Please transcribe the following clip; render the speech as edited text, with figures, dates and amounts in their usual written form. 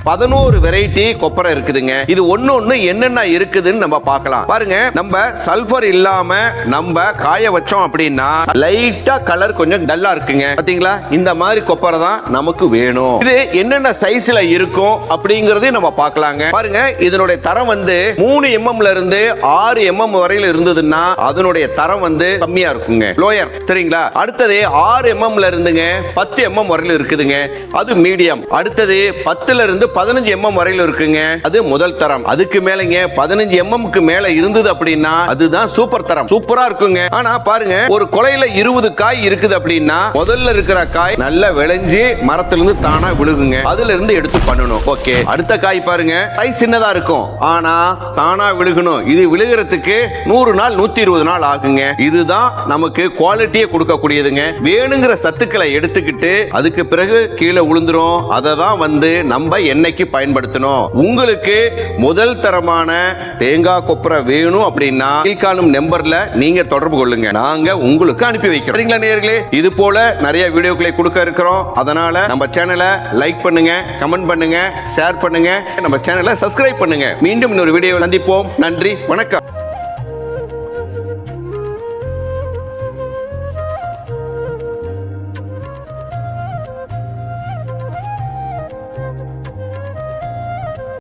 11 variety கொப்பரை இருக்குதுங்க. இது ஒண்ணு என்னென்ன இருக்குதுன்னு நம்ம பார்க்கலாம். பாருங்க, நம்ம சல்பர் இல்லாம நம்ம காய வச்சோம் அப்படின்னா லைட்டா கலர் கொஞ்சம் டல்லா இருக்குங்க. பாத்தீங்களா? இந்த மாதிரி கொப்பரை தான் நமக்கு வேணும். இது என்னென்ன சைஸ்ல இருக்கும் அப்படிங்கறதையும் நம்ம பார்க்கலாங்க. பாருங்க, இதனுடைய தரம் வந்து 3 mm இருந்து 6 mm வரையில இருந்ததுன்னா அதனுடைய தரம் வந்து கம்மியா இருக்குங்க, லோயர். சரிங்களா? அடுத்தது 6 mm இருந்துங்க 10 mm வரையில இருக்குதுங்க, அது மீடியம். அடுத்தது 10 இருந்து 15 mm வரையில இருக்குங்க, அது முதல் தரம். அதுக்கு மேலங்க 15 mm க்கு மேல இருந்தது அப்படின்னா அதுதான் சூப்பர் தரம், சூப்பரா இருக்குங்க. ஆனா பாருங்க, ஒரு கொலையில 20 காய் இருக்குது அப்படின்னா முதல்ல இருக்கிற காய் நல்லா விளைஞ்சு மரத்திலிருந்து தானா விழுகுங்க, அதுல இருந்து எடுத்து பண்ணணும். ஓகே, அடுத்த காய் பாருங்க, காய் சின்னதா இருக்கும் ஆனா தானா விழுகணும். இது விழுகிறதுக்கு 100 நாள் 120 நாள் ஆகுங்க. இதுதான் நமக்கு குவாலிட்டியை கொடுக்கக்கூடியதுங்க. வேணுங்கிற சத்துக்களை எடுத்துக்கிட்டு அதுக்கு பிறகு கீழே விழுந்துரும். அதை தான் வந்து நம்ம என்னைக்கு பயன்படுத்தணும். உங்களுக்கு முதல் தரமான தேங்காய் கொப்பரை வேணும் அப்படின்னா கீழ்காணும் நம்பர்ல நீங்க தொடர்பு கொள்ளுங்க, நாங்க உங்களுக்கு அனுப்பி வைக்கிறோம். சரிங்களா நேயர்களே? இது போல நிறைய வீடியோக்களை கொடுக்க இருக்கிறோம். அதனால நம்ம சேனலை லைக் பண்ணுங்க, கமெண்ட் பண்ணுங்க, ஷேர் பண்ணுங்க, நம்ம சேனலை சப்ஸ்கிரைப் பண்ணுங்க. மீண்டும் இன்னொரு வீடியோவில் சந்திப்போம். நன்றி, வணக்கம்.